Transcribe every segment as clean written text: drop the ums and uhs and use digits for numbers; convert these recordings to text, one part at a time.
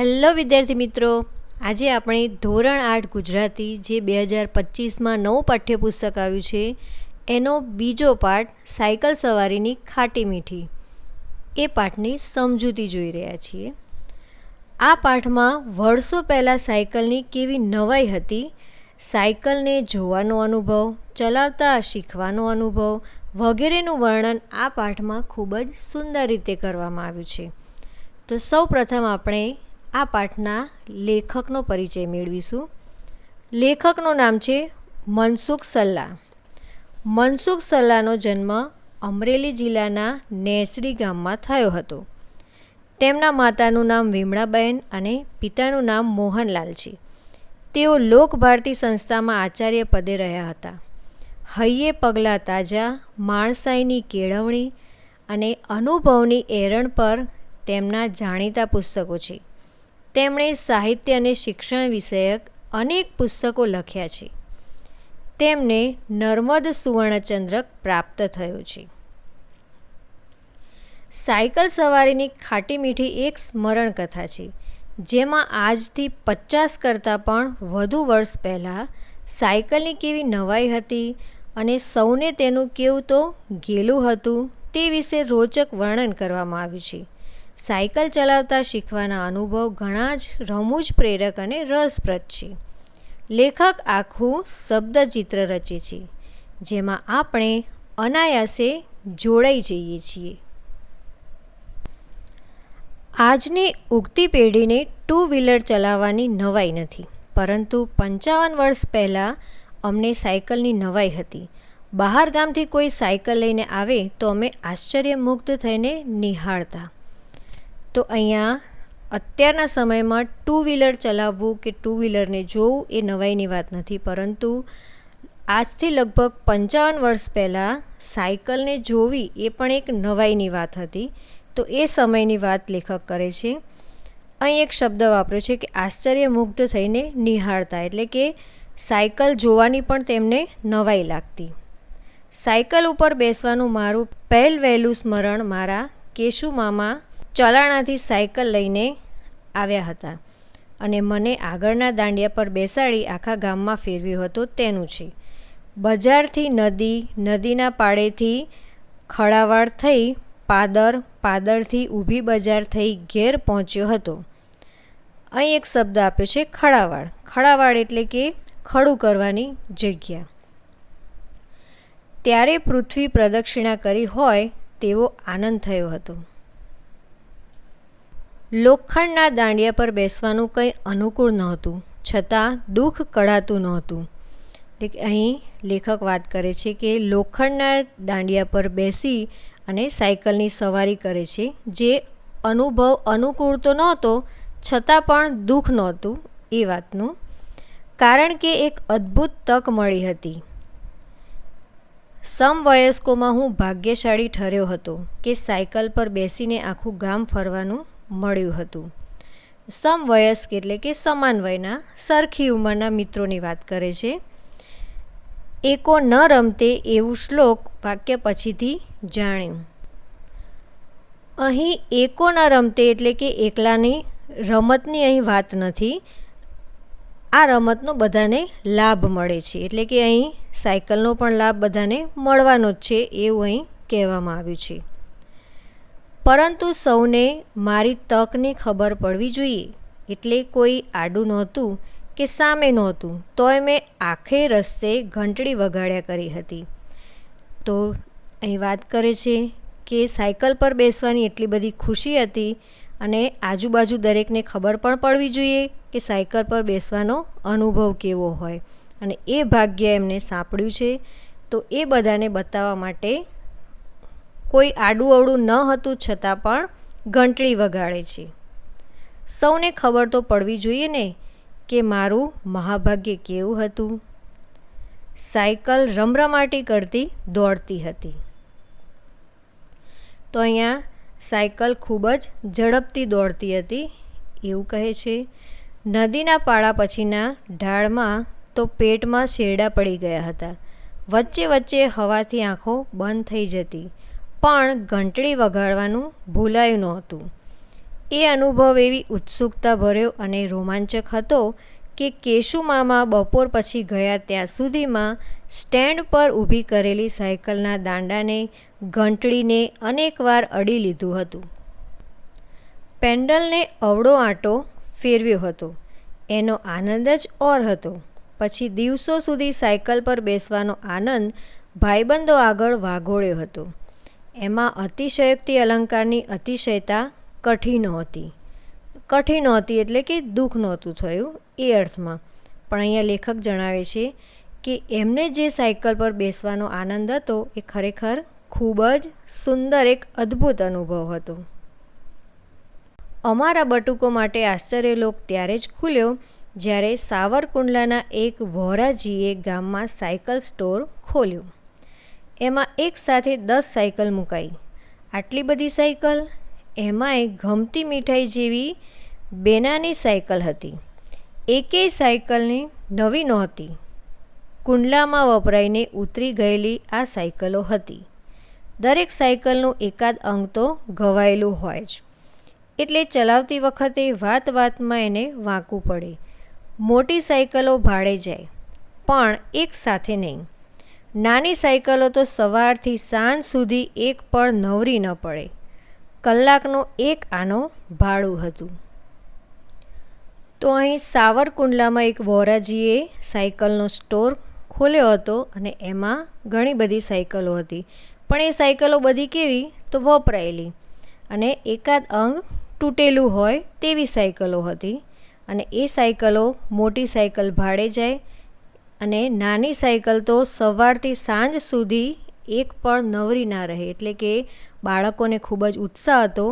Hello વિદ્યાર્થી મિત્રો, આજે આપણે ધોરણ 8 ગુજરાતી જે 2025માં નવું પાઠ્યપુસ્તક આવ્યું છે એનો બીજો પાઠ સાયકલ સવારીની ખાટી મીઠી એ પાઠની સમજૂતી જોઈ રહ્યા છીએ. આ પાઠમાં વર્ષો પહેલાં સાયકલની કેવી નવાઈ હતી, સાયકલને જોવાનો અનુભવ, ચલાવતા શીખવાનો અનુભવ વગેરેનું વર્ણન આ પાઠમાં ખૂબ જ સુંદર રીતે કરવામાં આવ્યું છે. તો સૌ પ્રથમ આપણે આ પાઠના લેખકનો પરિચય મેળવીશું. લેખકનું નામ છે મનસુખ સલ્લા. મનસુખ સલ્લાનો જન્મ અમરેલી જિલ્લાના નેસડી ગામમાં થયો હતો. તેમના માતાનું નામ વિમળાબેન અને પિતાનું નામ મોહનલાલ છે. તેઓ લોકભારતી સંસ્થામાં આચાર્ય પદે રહ્યા હતા. હૈયે પગલાં તાજા, માણસાઈની કેળવણી અને અનુભવની એરણ પર તેમના જાણીતા પુસ્તકો છે. તેમણે સાહિત્ય અને શિક્ષણ વિષયક અનેક પુસ્તકો લખ્યા છે. તેમને નર્મદ સુવર્ણચંદ્રક પ્રાપ્ત થયો છે. સાયકલ સવારીની ખાટી મીઠી એક સ્મરણ કથા છે, જેમાં આજથી 50 કરતાં પણ વધુ વર્ષ પહેલાં સાયકલની કેવી નવાઈ હતી અને સૌને તેનું કેવું તો ગેલું હતું તે વિશે રોચક વર્ણન કરવામાં આવ્યું છે. સાયકલ ચલાવતા શીખવાના અનુભવ ઘણા જ રમૂજ પ્રેરક અને રસપ્રદ છે. લેખક આખું શબ્દચિત્ર રચે છે, જેમાં આપણે અનાયાસે જોડાઈ જઈએ છીએ. આજની ઉગતી પેઢીને ટુ વ્હીલર ચલાવવાની નવાઈ નથી, પરંતુ 55 વર્ષ પહેલાં અમને સાયકલની નવાઈ હતી. બહાર ગામથી કોઈ સાયકલ લઈને આવે તો અમે આશ્ચર્યમુગ્ધ થઈને નિહાળતા. તો અહીંયા અત્યારના સમયમાં ટુ વ્હીલર ચલાવવું કે ટુ વ્હીલરને જોવું એ નવાઈની વાત નથી, પરંતુ આજથી લગભગ 55 વર્ષ પહેલાં સાયકલને જોવી એ પણ એક નવાઈની વાત હતી. તો એ સમયની વાત લેખક કરે છે. અહીં એક શબ્દ વાપર્યો છે કે આશ્ચર્યમુગ્ધ થઈને નિહાળતા, એટલે કે સાયકલ જોવાની પણ તેમને નવાઈ લાગતી. સાયકલ ઉપર બેસવાનું મારું વહેલું સ્મરણ મારા કેશુ મામા ચલાણાથી સાયકલ લઈને આવ્યા હતા અને મને આગળના દાંડિયા પર બેસાડી આખા ગામમાં ફેરવ્યો હતો તેનું છે. બજારથી નદી, નદીના પાળેથી ખડાવાડ થઈ પાદર, પાદરથી ઊભી બજાર થઈ ઘેર પહોંચ્યો હતો. અહીં એક શબ્દ આપ્યો છે ખડાવાડ. ખડાવાડ એટલે કે ખડું કરવાની જગ્યા. ત્યારે પૃથ્વી પ્રદક્ષિણા કરી હોય તેવો આનંદ થયો હતો. લોખંડના દાંડિયા પર બેસવાનું કંઈ અનુકૂળ નહોતું, છતાં દુઃખ કળાતું નહોતું. એટલે કે અહીં લેખક વાત કરે છે કે લોખંડના દાંડિયા પર બેસી અને સાયકલની સવારી કરે છે, જે અનુભવ અનુકૂળ તો નહોતો, છતાં પણ દુઃખ નહોતું એ વાતનું, કારણ કે એક અદ્ભુત તક મળી હતી. સમવયસ્કોમાં હું ભાગ્યશાળી ઠર્યો હતો કે સાયકલ પર બેસીને આખું ગામ ફરવાનું મળ્યું હતું. સમવયસ્ક એટલે કે સમાન વયના, સરખી ઉંમરના મિત્રોની વાત કરે છે. એકો ન રમતે એવું શ્લોક વાક્ય પછીથી જાણ્યું. અહીં એકો ન રમતે એટલે કે એકલાની રમતની અહીં વાત નથી. આ રમતનો બધાને લાભ મળે છે, એટલે કે અહીં સાયકલનો પણ લાભ બધાને મળવાનો જ છે એવું અહીં કહેવામાં આવ્યું છે. પરંતુ સૌને મારી તકની ખબર પડવી જોઈએ, એટલે કોઈ આડું નહોતું કે સામે નહોતું, તોય મેં આખે રસ્તે ઘંટડી વગાડ્યા કરી હતી. તો અહીં વાત કરે છે કે સાયકલ પર બેસવાની એટલી બધી ખુશી હતી અને આજુબાજુ દરેકને ખબર પણ પડવી જોઈએ કે સાયકલ પર બેસવાનો અનુભવ કેવો હોય, અને એ ભાગ્ય એમને સાંપડ્યું છે. તો એ બધાને બતાવવા માટે કોઈ આડું અવળું ન હતું, છતાં પણ ઘંટડી વગાડે છે. સૌને ખબર તો પડવી જોઈએ ને કે મારું મહાભાગ્ય કેવું હતું. સાયકલ રમરમાટી કરતી દોડતી હતી. તો અહીંયા સાયકલ ખૂબ જ ઝડપથી દોડતી હતી એવું કહે છે. નદીના પાળા પછીના ઢાળમાં તો પેટમાં શેરડા પડી ગયા હતા. વચ્ચે વચ્ચે હવાથી આંખો બંધ થઈ જતી, પણ ઘંટડી વગાડવાનું ભૂલાયું નહોતું. એ અનુભવ એવી ઉત્સુકતા ભર્યો અને રોમાંચક હતો કે કેશુ મામા બપોર પછી ગયા ત્યાં સુધીમાં સ્ટેન્ડ પર ઊભી કરેલી સાયકલના દાંડાને ઘંટડીને અનેકવાર અડી લીધું હતું. પેન્ડલને અવળો આંટો ફેરવ્યો હતો. એનો આનંદ જ ઓર હતો. પછી દિવસો સુધી સાયકલ પર બેસવાનો આનંદ ભાઈબંધો આગળ વાગોળ્યો હતો. એમાં અતિશયોક્તિ અલંકારની અતિશયતા કઠી નહોતી એટલે કે દુઃખ નહોતું થયું એ અર્થમાં. પણ અહીંયા લેખક જણાવે છે કે એમને જે સાયકલ પર બેસવાનો આનંદ હતો એ ખરેખર ખૂબ જ સુંદર એક અદ્ભુત અનુભવ હતો. અમારા બટુકો માટે આશ્ચર્યલોક ત્યારે જ ખુલ્યો જ્યારે સાવરકુંડલાના એક વહોરાજીએ ગામમાં સાયકલ સ્ટોર ખોલ્યો. એમાં એક સાથે 10 સાયકલ મુકાઈ. આટલી બધી સાયકલ, એમાંય ગમતી મીઠાઈ જેવી બેનાની સાયકલ હતી. એકેય સાયકલની નવી નહોતી. કુંડલામાં વપરાઈને ઉતરી ગયેલી આ સાયકલો હતી. દરેક સાયકલનું એકાદ અંગ તો ઘવાયેલું હોય જ, એટલે ચલાવતી વખતે વાતમાં એને વાંકવું પડે. મોટી સાયકલો ભાડે જાય, પણ એક સાથે નહીં. નાની સાયકલો તો સવારથી સાંજ સુધી એક પણ નવરી ન પડે. કલાકનું એક આનો ભાડું હતું. તો અહીં સાવરકુંડલામાં એક વહોરાજીએ સાયકલનો સ્ટોર ખોલ્યો હતો અને એમાં ઘણી બધી સાયકલો હતી. પણ એ સાયકલો બધી કેવી તો વપરાયેલી અને એકાદ અંગ તૂટેલું હોય તેવી સાયકલો હતી. અને એ સાયકલો મોટી સાયકલ ભાડે જાય અને નાની સાયકલ તો સવારથી સાંજ સુધી એક પણ નવરી ના રહે. એટલે કે બાળકોને ખૂબ જ ઉત્સાહ હતો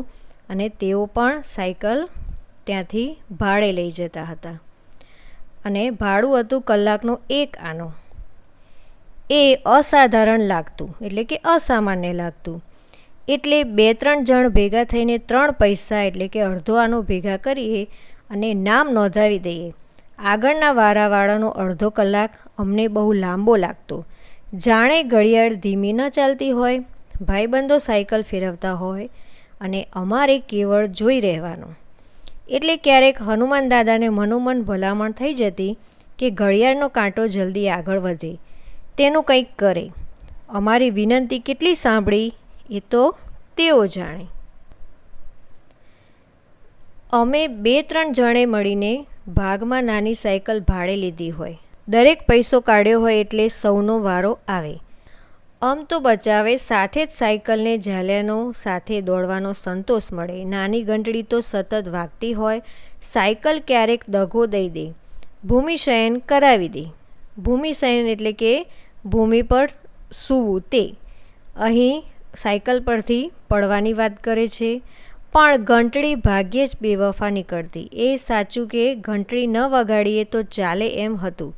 અને તેઓ પણ સાયકલ ત્યાંથી ભાડે લઈ જતા હતા. અને ભાડું હતું કલાકનું એક આનો. એ અસાધારણ લાગતું, એટલે કે અસામાન્ય લાગતું. એટલે 2-3 જણ ભેગા થઈને 3 પૈસા એટલે કે અડધો આનો ભેગા કરીએ અને નામ નોંધાવી દઈએ. આગળના વારાવાળાનો અડધો કલાક અમને બહુ લાંબો લાગતો. જાણે ઘડિયાળ ધીમી ન ચાલતી હોય, ભાઈબંધો સાયકલ ફેરવતા હોય અને અમારે કેવળ જોઈ રહેવાનું. એટલે ક્યારેક હનુમાન દાદાને મનોમન ભલામણ થઈ જતી કે ઘડિયાળનો કાંટો જલ્દી આગળ વધે, તેનું કંઈક કરે. અમારી વિનંતી કેટલી સાંભળી એ તો તેઓ જાણે. અમે 2-3 જણે મળીને ભાગમાં નાની સાયકલ ભાડે લીધી હોય. દરેક પૈસો કાઢ્યો હોય એટલે સૌનો વારો આવે. આમ તો બચાવે સાથે જ સાયકલને ઝાલ્યાનો સાથે દોડવાનો સંતોષ મળે. નાની ઘંટડી તો સતત વાગતી હોય. સાયકલ ક્યારેક દગો દઈ દે, ભૂમિશયન કરાવી દે. ભૂમિશયન એટલે કે ભૂમિ પર સૂવું તે. અહીં સાયકલ પરથી પડવાની વાત કરે છે. પણ ઘંટડી ભાગ્યે જ બેવફા નીકળતી. એ સાચું કે ઘંટડી ન વગાડીએ તો ચાલે એમ હતું,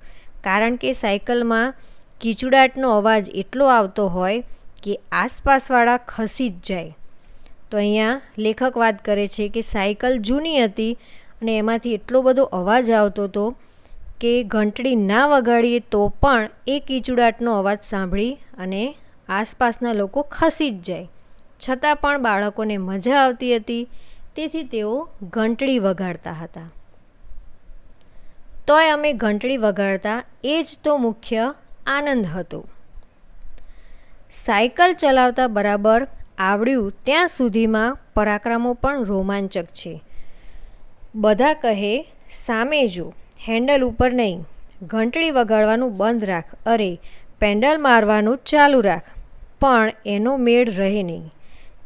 કારણ કે સાયકલમાં કીચુડાટનો અવાજ એટલો આવતો હોય કે આસપાસવાળા ખસી જ જાય. તો અહીંયા લેખક વાત કરે છે કે સાયકલ જૂની હતી અને એમાંથી એટલો બધો અવાજ આવતો હતો કે ઘંટડી ના વગાડીએ તો પણ એ કીચુડાટનો અવાજ સાંભળી અને આસપાસના લોકો ખસી જ જાય. છતાં પણ બાળકોને મજા આવતી હતી, તેથી તેઓ ઘંટડી વગાડતા હતા. તોય અમે ઘંટડી વગાડતા એ જ તો મુખ્ય આનંદ હતો. સાયકલ ચલાવતા બરાબર આવડ્યું ત્યાં સુધીમાં પરાક્રમો પણ રોમાંચક છે. બધા કહે સામે જો, હેન્ડલ ઉપર નહીં, ઘંટડી વગાડવાનું બંધ રાખ, અરે પેન્ડલ મારવાનું ચાલુ રાખ. પણ એનો મેળ રહે નહીં.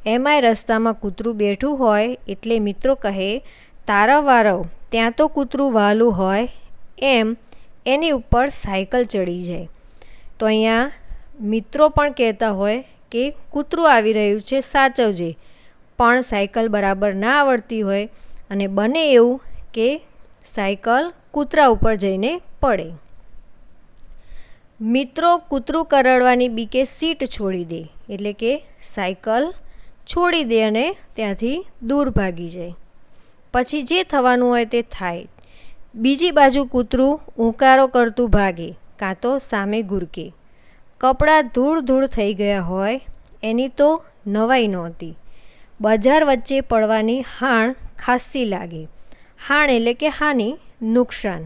એમાંય રસ્તામાં કૂતરું બેઠું હોય એટલે મિત્રો કહે તારા વારવ, ત્યાં તો કૂતરું વહાલું હોય. એમ એની ઉપર સાયકલ ચડી જાય. તો અહીંયા મિત્રો પણ કહેતા હોય કે કૂતરું આવી રહ્યું છે, સાચવજે. પણ સાયકલ બરાબર ના આવડતી હોય અને બને એવું કે સાયકલ કૂતરા ઉપર જઈને પડે. મિત્રો કૂતરું કરડવાની બીકે સીટ છોડી દે, એટલે કે સાયકલ છોડી દે અને ત્યાંથી દૂર ભાગી જાય. પછી જે થવાનું હોય તે થાય. બીજી બાજુ કૂતરું ઊંકારો કરતું ભાગે કાં તો સામે ગુરકે. કપડાં ધૂળ થઈ ગયા હોય એની તો નવાઈ નહોતી. બજાર વચ્ચે પડવાની હાણ ખાસ્સી લાગે. હાણ એટલે કે હાનિ, નુકસાન.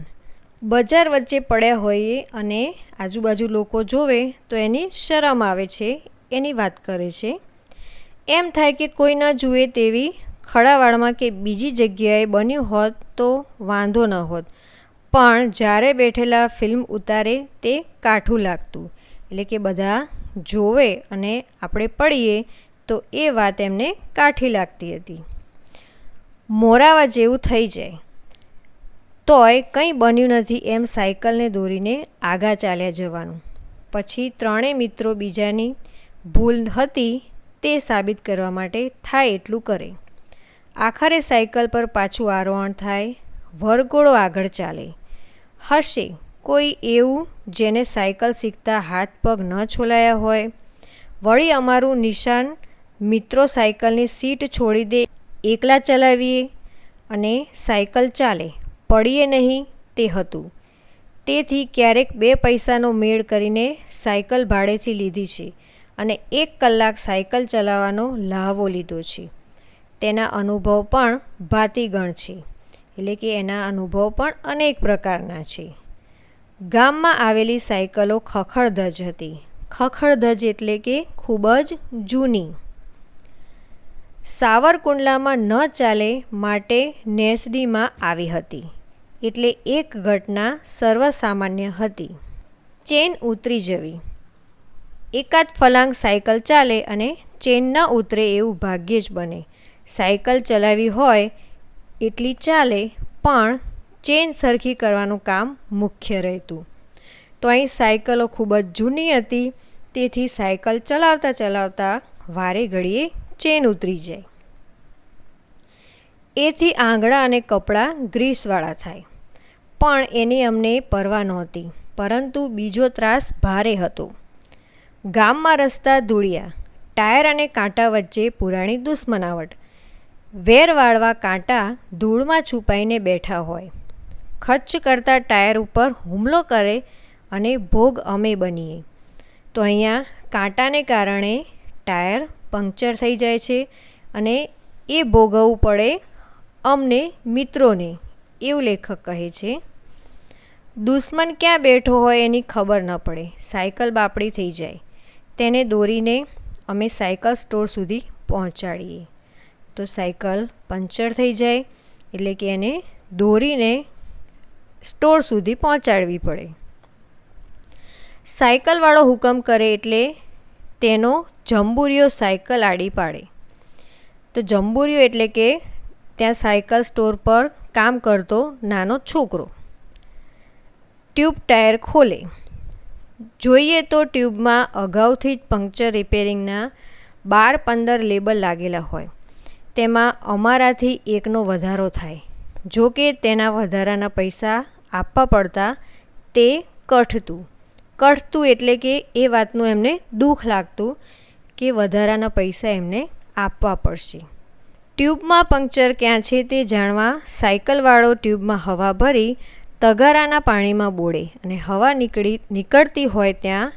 બજાર વચ્ચે પડ્યા હોઈએ અને આજુબાજુ લોકો જોવે તો એની શરમ આવે છે, એની વાત કરે છે. એમ થાય કે કોઈ ન જુએ તેવી ખડાવાળમાં કે બીજી જગ્યાએ બન્યું હોત તો વાંધો ન હોત, પણ જ્યારે બેઠેલા ફિલ્મ ઉતારે તે કાઠું લાગતું. એટલે કે બધા જોવે અને આપણે પડીએ તો એ વાત એમને કાઠી લાગતી હતી. મોરાવા જેવું થઈ જાય. તોય કંઈ બન્યું નથી એમ સાયકલને દોરીને આગા ચાલ્યા જવાનું. પછી ત્રણેય મિત્રો બીજાની ભૂલ હતી તે સાબિત કરવા માટે થાય એટલું કરે. આખરે સાયકલ પર પાછું આરોહણ થાય. વરઘોડો આગળ ચાલે. હશે કોઈ એવું જેને સાયકલ શીખતા હાથ પગ ન છોલાયા હોય. વળી અમારું નિશાન મિત્રો સાયકલની સીટ છોડી દે, એકલા ચલાવીએ અને સાયકલ ચાલે, પડીએ નહીં તે હતું. તેથી ક્યારેક 2 પૈસાનો મેળ કરીને સાયકલ ભાડેથી લીધી છે અને 1 કલાક સાયકલ ચલાવવાનો લહાવો લીધો છે. તેના અનુભવ પણ ભાતીગણ છે. એટલે કે એના અનુભવ પણ અનેક પ્રકારના છે. ગામમાં આવેલી સાયકલો ખખડધજ હતી. ખખડધજ એટલે કે ખૂબ જ જૂની. સાવરકુંડલામાં ન ચાલે માટે નેસડીમાં આવી હતી. એટલે એક ઘટના સર્વસામાન્ય હતી. ચેન ઉતરી જવી. એકાદ ફલાંગ સાયકલ ચાલે અને ચેન ન ઉતરે એવું ભાગ્યે જ બને. સાયકલ ચલાવી હોય એટલી ચાલે, પણ ચેન સરખી કરવાનું કામ મુખ્ય રહેતું. તો અહીં સાયકલો ખૂબ જ જૂની હતી, તેથી સાયકલ ચલાવતા ચલાવતા વારે ઘડીએ ચેન ઉતરી જાય. એથી આંગળા અને કપડાં ગ્રીસવાળા થાય. પણ એની અમને પરવા નહોતી, પરંતુ બીજો ત્રાસ ભારે હતો. ગામમાં રસ્તા ધૂળિયા. ટાયર અને કાંટા વચ્ચે પુરાણી દુશ્મનાવટ. વેર વાળવા કાંટા ધૂળમાં છુપાઈને બેઠા હોય. ખચ્ચ કરતા ટાયર ઉપર હુમલો કરે અને ભોગ અમે બનીએ. તો અહીંયા કાંટાને કારણે ટાયર પંક્ચર થઈ જાય છે અને એ ભોગવવું પડે અમને મિત્રોને, એવું લેખક કહે છે. દુશ્મન ક્યાં બેઠો હોય એની ખબર ન પડે. સાયકલ બાપડી થઈ જાય. તેને દોરીને અમે સાયકલ સ્ટોર સુધી પહોંચાડીએ. તો સાયકલ પંક્ચર થઈ જાય એટલે કે એને દોરીને સ્ટોર સુધી પહોંચાડવી પડે. સાયકલવાળો હુકમ કરે એટલે તેનો જંબુરિયો સાયકલ આડી પાડે. તો જંબુરિયો એટલે કે ત્યાં સાયકલ સ્ટોર પર કામ કરતો નાનો છોકરો. ટ્યુબ ટાયર ખોલે. જોઈએ તો ટ્યુબમાં અગાઉથી જ પંક્ચર રિપેરિંગના 12-15 લેબલ લાગેલા હોય. તેમાં અમારાથી એકનો વધારો થાય. જો કે તેના વધારાના પૈસા આપવા પડતા તે કઠતું એટલે કે એ વાતનું એમને દુઃખ લાગતું કે વધારાના પૈસા એમને આપવા પડશે. ટ્યુબમાં પંક્ચર ક્યાં છે તે જાણવા સાયકલવાળો ટ્યુબમાં હવા ભરી તગારાના પાણીમાં બોળે અને હવા નીકળતી હોય ત્યાં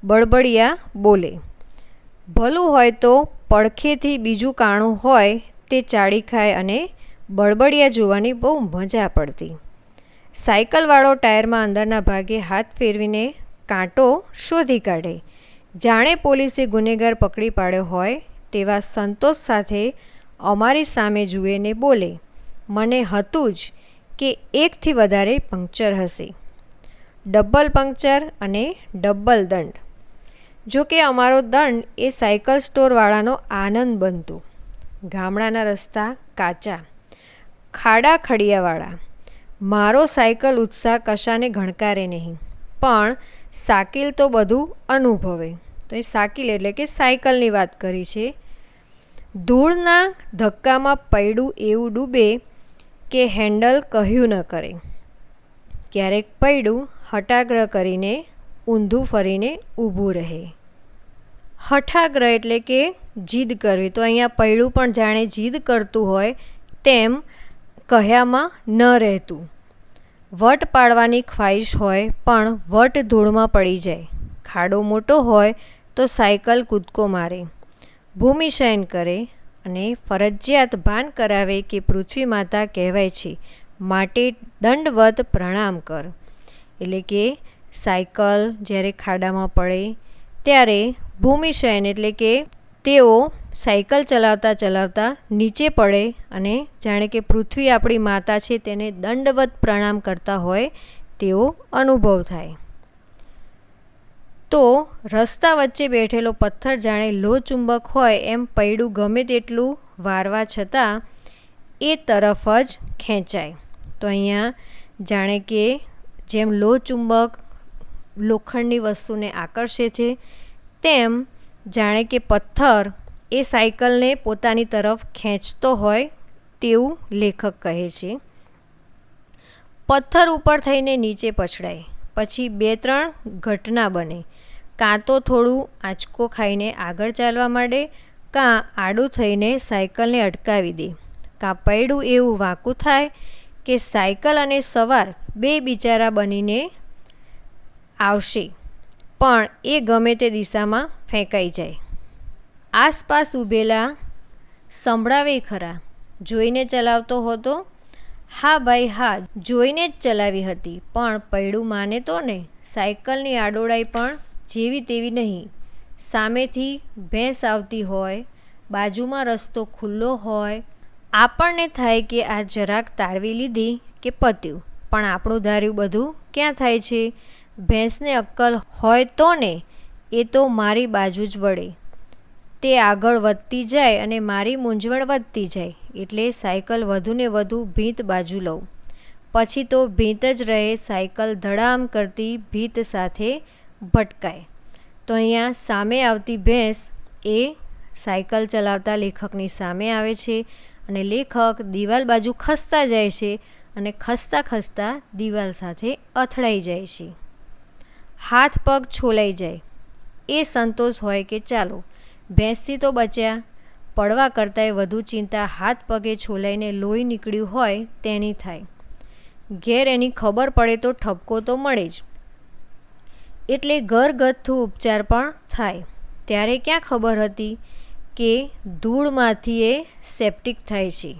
બળબડિયા બોલે. ભલું હોય તો પડખેથી બીજું કાણું હોય તે ચાળી ખાય અને બળબડિયા જોવાની બહુ મજા પડતી. સાયકલવાળો ટાયરમાં અંદરના ભાગે હાથ ફેરવીને કાંટો શોધી કાઢે. જાણે પોલીસે ગુનેગાર પકડી પાડ્યો હોય તેવા સંતોષ સાથે અમારી સામે જુએને બોલે, મને હતું જ કે 1થી વધારે પંક્ચર હશે. ડબલ પંક્ચર અને ડબલ દંડ. જો કે અમારો દંડ એ સાયકલ સ્ટોરવાળાનો આનંદ બનતો. ગામડાના રસ્તા કાચા, ખાડા ખડિયાવાળા. મારો સાયકલ ઉત્સાહ કશાને ગણકારે નહીં, પણ સાકીલ તો બધું અનુભવે. તો એ સાકીલ એટલે કે સાયકલની વાત કરી છે. ધૂળના ધક્કામાં પૈડું એવું ડૂબે કે હેન્ડલ કહ્યું ન કરે. ક્યારેક પૈડું હઠાગ્રહ કરીને ઊંધું ફરીને ઊભું રહે. હઠાગ્રહ એટલે કે જીદ કરવી. તો અહીંયા પૈડું પણ જાણે જીદ કરતું હોય તેમ કહ્યામાં ન રહેતું. વટ પાડવાની ખ્વાહિશ હોય પણ વટ ધૂળમાં પડી જાય. ખાડો મોટો હોય તો સાયકલ કૂદકો મારે, ભૂમિશયન કરે અને ફરજિયાત ભાન કરાવે કે પૃથ્વી માતા કહેવાય છે, માટે દંડવત પ્રણામ કર. એટલે કે સાયકલ જ્યારે ખાડામાં પડે ત્યારે ભૂમિશયન એટલે કે તેઓ સાયકલ ચલાવતા ચલાવતા નીચે પડે અને જાણે કે પૃથ્વી આપણી માતા છે તેને દંડવત પ્રણામ કરતા હોય તેવો અનુભવ થાય. તો રસ્તા વચ્ચે બેઠેલો પથ્થર જાણે લોહચુંબક હોય એમ પૈડું ગમે તેટલું વારવા છતાં એ તરફ જ ખેંચાય. તો અહીંયા જાણે કે જેમ લોહચુંબક લોખંડની વસ્તુને આકર્ષે છે તેમ જાણે કે પથ્થર એ સાયકલને પોતાની તરફ ખેંચતો હોય તેવું લેખક કહે છે. પથ્થર ઉપર થઈને નીચે પછડાય પછી 2-3 ઘટના બને. કાં તો થોડું આંચકો ખાઈને આગળ ચાલવા માંડે, કાં આડું થઈને સાયકલને અટકાવી દે, કાં પૈડું એવું વાંકું થાય કે સાયકલ અને સવાર બે બિચારા બનીને આવશે પણ એ ગમે તે દિશામાં ફેંકાઈ જાય. આસપાસ ઊભેલા સંભળાવે ખરા, જોઈને ચલાવતો હતો? હા ભાઈ હા, જોઈને જ ચલાવી હતી, પણ પૈડું માને તો ને. સાયકલની આડોળાઈ પણ જેવી તેવી નહીં. સામેથી ભેંસ આવતી હોય, બાજુમાં રસ્તો ખુલ્લો હોય, આપણને થાય કે આ જરાક તારવી લીધી કે પત્યું, પણ આપણું ધાર્યું બધું ક્યાં થાય છે? ભેંસને અક્કલ હોય તો ને, એ તો મારી બાજુ જ વળે. તે આગળ વધતી જાય અને મારી મૂંઝવણ વધતી જાય, એટલે સાયકલ વધુને વધુ ભીંત બાજુ લઉં. પછી તો ભીંત જ રહે, સાયકલ ધડામ કરતી ભીંત સાથે ભટકાય. તો અહીંયા સામે આવતી ભેંસ એ સાયકલ ચલાવતા લેખકની સામે આવે છે અને લેખક દિવાલ બાજુ ખસતા જાય છે અને ખસતા ખસતા દિવાલ સાથે અથડાઈ જાય છે. હાથ પગ છોલાઈ જાય. એ સંતોષ હોય કે ચાલો ભેંસથી તો બચ્યા, પડવા કરતાંય વધુ ચિંતા હાથ પગે છોલાઈને લોહી નીકળ્યું હોય તેની થાય. ઘેર એની ખબર પડે તો ઠપકો તો મળે જ, એટલે ઘરગથ્થુ ઉપચાર પણ થાય. ત્યારે ક્યાં ખબર હતી કે ધૂળમાંથી એ સેપ્ટિક થાય છે.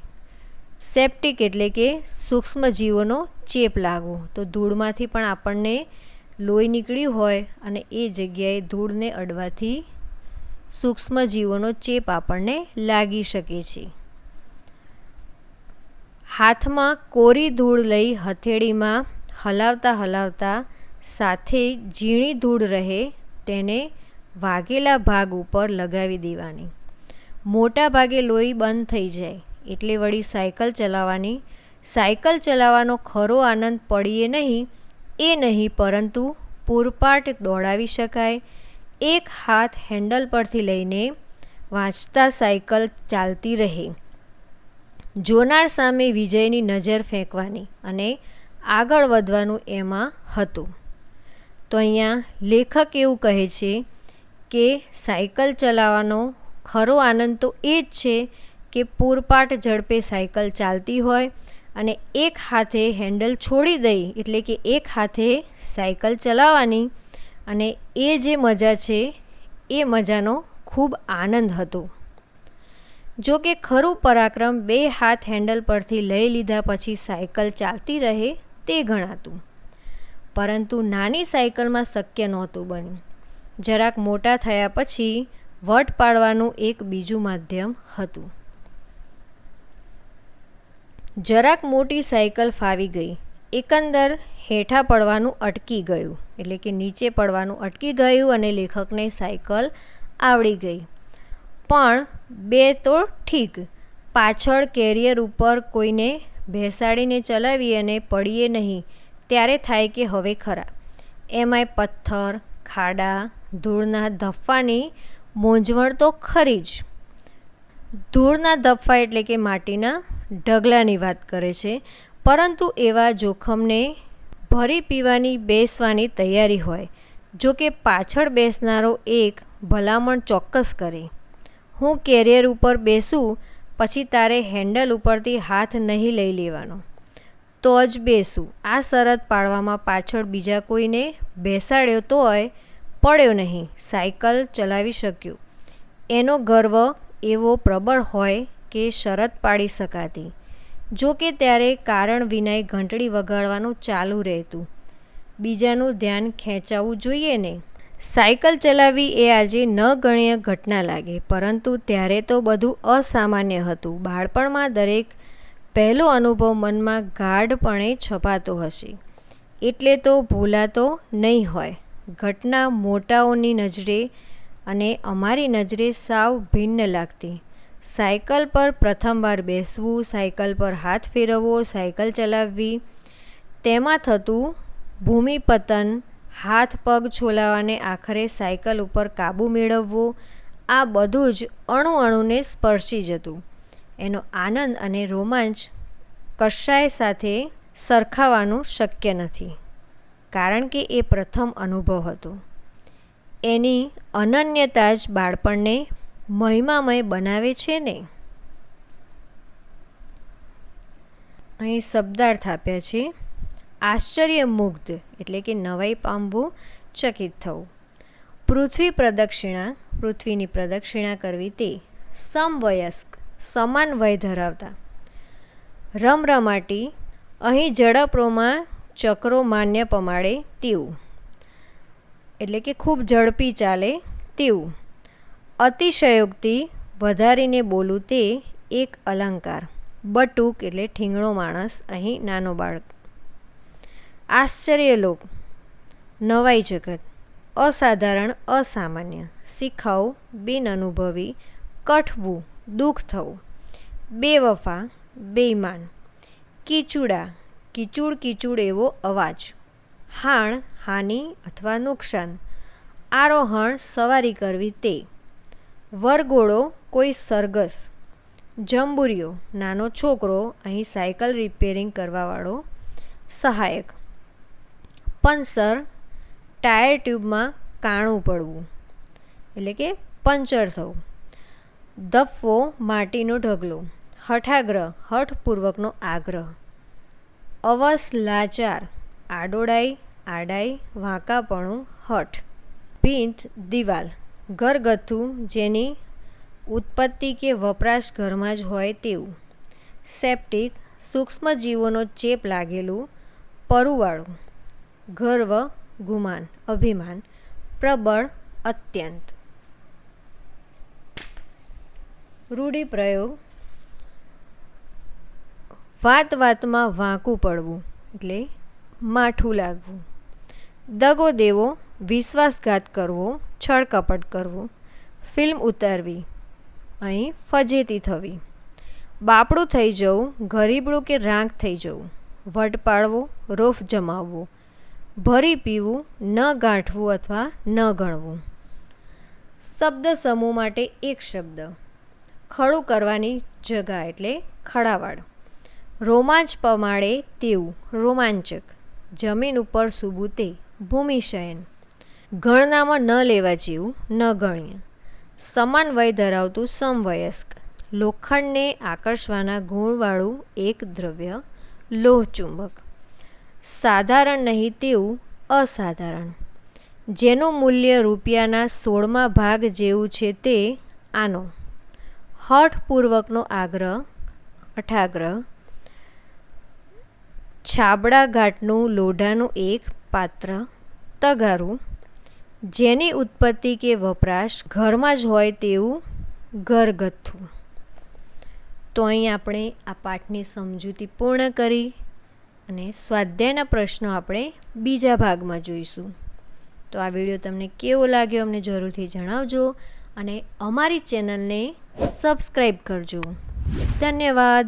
સેપ્ટિક એટલે કે સૂક્ષ્મ જીવોનો ચેપ લાગવો. તો ધૂળમાંથી પણ આપણને લોહી નીકળ્યું હોય અને એ જગ્યાએ ધૂળને અડવાથી સૂક્ષ્મ જીવોનો ચેપ આપણને લાગી શકે છે. હાથમાં કોરી ધૂળ લઈ હથેળીમાં હલાવતા હલાવતા સાથે ઝીણી ધૂળ રહે તેને વાગેલા ભાગ ઉપર લગાવી દેવાની. મોટા ભાગે લોહી બંધ થઈ જાય એટલે વળી સાયકલ ચલાવવાની. સાયકલ ચલાવવાનો ખરો આનંદ પડીએ નહીં એ નહીં, પરંતુ પૂરપાટ દોડાવી શકાય. એક હાથ હેન્ડલ પરથી લઈને વાંચતા સાયકલ ચાલતી રહે. જોનાર સામે વિજયની નજર ફેંકવાની અને આગળ વધવાનું એમાં હતું. તો અહીંયા લેખક એવું કહે છે કે સાયકલ ચલાવવાનો ખરો આનંદ તો એ જ છે કે પૂરપાટ ઝડપે સાયકલ ચાલતી હોય અને એક હાથે હેન્ડલ છોડી દઈ એટલે કે એક હાથે સાયકલ ચલાવવાની, અને એ જે મજા છે એ મજાનો ખૂબ આનંદ હતો. જો કે ખરું પરાક્રમ બે હાથ હેન્ડલ પરથી લઈ લીધા પછી સાયકલ ચાલતી રહે તે ગણાતું, પરંતુ નાની સાયકલમાં શક્ય નહોતું બન્યું. જરાક મોટા થયા પછી વટ પાડવાનું એક બીજું માધ્યમ હતું. જરાક મોટી સાયકલ ફાવી ગઈ, એકંદર હેઠા પડવાનું અટકી ગયું એટલે કે નીચે પડવાનું અટકી ગયું અને લેખકને સાયકલ આવડી ગઈ. પણ બે તો ઠીક, પાછળ કેરિયર ઉપર કોઈને બેસાડીને ચલાવીએ અને પડીએ નહીં ત્યારે થાય કે હવે ખરા. એમાંય પથ્થર, ખાડા, ધૂળના ધફ્ફાની મૂંઝવણ તો ખરી જ. ધૂળના ધફ્ફા એટલે કે માટીના ઢગલાની વાત કરે છે, પરંતુ એવા જોખમને ભરી પીવાની બેસવાની તૈયારી હોય. જો કે પાછળ બેસનારો એક ભલામણ ચોક્કસ કરે, હું કેરિયર ઉપર બેસું પછી તારે હેન્ડલ ઉપરથી હાથ નહીં લઈ લેવાનો, તો જ બેસું. આ શરત પાડવામાં પાછળ બીજા કોઈને બેસાડ્યો તોય પડ્યો નહીં, સાયકલ ચલાવી શક્યો. એનો ગર્વ એવો પ્રબળ હોય કે શરત પાડી શકાતી. જો કે ત્યારે કારણ વિનાય ઘંટડી વગાડવાનું ચાલુ રહેતું. બીજાનું ધ્યાન ખેંચાવવું જોઈએ ને. સાયકલ ચલાવવી એ આજે ન ગણ્ય ઘટના લાગે, પરંતુ ત્યારે તો બધું અસામાન્ય હતું. બાળપણમાં દરેક પહેલો અનુભવ મનમાં ગાઢપણે છપાતો હશે, એટલે તો ભૂલાતો નહીં હોય. ઘટના મોટાઓની નજરે અને અમારી નજરે સાવ ભિન્ન લાગતી. સાયકલ પર પ્રથમવાર બેસવું, સાયકલ પર હાથ ફેરવવો, સાયકલ ચલાવવી, તેમાં થતું ભૂમિપતન, હાથ પગ છોલાવાને આખરે સાયકલ ઉપર કાબૂ મેળવવો, આ બધું જ અણુ અણુને સ્પર્શી જતું. એનો આનંદ અને રોમાંચ કશાય સાથે સરખાવવાનું શક્ય નથી, કારણ કે એ પ્રથમ અનુભવ હતો. એની અનન્યતા જ બાળપણને મહિમામય બનાવે છે ને. અહીં શબ્દાર્થ આપ્યા છે. આશ્ચર્યમુગ્ધ એટલે કે નવાઈ પામવું, ચકિત થવું. પૃથ્વી પ્રદક્ષિણા, પૃથ્વીની પ્રદક્ષિણા કરવી તે. સમવયસ્ક, સમાન વય ધરાવતા. રમરમાટી, અહીં ઝડપોમાં ચક્રો માન્ય પમાડે તેવું, એટલે કે ખૂબ ઝડપી ચાલે તેવું. અતિશયોક્તિ, વધારીને બોલું તે એક અલંકાર. બટુક એટલે ઠીંગણો માણસ, અહીં નાનો બાળક. આશ્ચર્યલોક, નવાઈ જગત. અસાધારણ, અસામાન્ય. શિખાઉ, બિનઅનુભવી. કઠવું, દુઃખ થવું. બેવફા, બેઈમાન. કીચુડા, કીચુડ કીચુડ એવો અવાજ. હાણ, હાનિ અથવા નુકસાન. આરોહણ, સવારી કરવી તે. વરઘોડો, કોઈ સરઘસ. જંબુરિયો, નાનો છોકરો, અહીં સાયકલ રિપેરિંગ કરવાવાળો. સહાયક. પંચર, ટાયર ટ્યુબમાં કાણું પડવું, એટલે કે પંચર થવું. ધફ્ફો, માટીનો ઢગલો. હઠાગ્રહ, હઠપૂર્વકનો આગ્રહ. અવસ, લાચાર. આડોડાઈ, આડાઈ, વાંકાપણું, હઠ. ભીંત, દિવાલ. ઘરગથ્થું, જેની ઉત્પત્તિ કે વપરાશ ઘરમાં જ હોય તેવું. સેપ્ટિક, સૂક્ષ્મજીવોનો ચેપ લાગેલું, પરુવાળું. ગર્વ, ગુમાન, અભિમાન. પ્રબળ, અત્યંત. રૂઢિપ્રયોગ. વાત વાતમાં વાંકું પડવું એટલે માઠું લાગવું. દગો દેવો, વિશ્વાસઘાત કરવો, છળકપટ કરવું. ફિલ્મ ઉતારવી, અહીં ફજેતી થવી. બાપડું થઈ જવું, ગરીબડું કે રાંક થઈ જવું. વટ પાડવો, રોફ જમાવવો. ભરી પીવું, ન ગાંઠવું અથવા ન ગણવું. શબ્દ સમૂહ માટે એક શબ્દ. ખડું કરવાની જગા એટલે ખડાવાળ. રોમાંચ પમાડે તેવું, રોમાંચક. જમીન ઉપર સૂવું તે, ભૂમિશયન. ગણનામાં ન લેવા જેવું, ન ગણ્ય. સમાન વય ધરાવતું, સમવયસ્ક. લોખંડને આકર્ષવાના ગુણવાળું એક દ્રવ્ય, લોહચુંબક. સાધારણ નહીં તેવું, અસાધારણ. જેનું મૂલ્ય રૂપિયાના 16મા ભાગ જેવું છે તે, આનો. હઠપૂર્વકનો આગ્રહ, અઠાગ્રહ. છાબડા ઘાટનું લોઢાનું એક પાત્ર, તગારું. જેની ઉત્પત્તિ કે વપરાશ ઘરમાં જ હોય તેવું, ઘરગથ્થું. તો અહીં આપણે આ પાઠની સમજૂતી પૂર્ણ કરી અને સ્વાધ્યાયના પ્રશ્નો આપણે બીજા ભાગમાં જોઈશું. તો આ વિડીયો તમને કેવો લાગ્યો અમને જરૂરથી જણાવજો અને અમારી ચેનલને સબસ્ક્રાઈબ કરજો. ધન્યવાદ.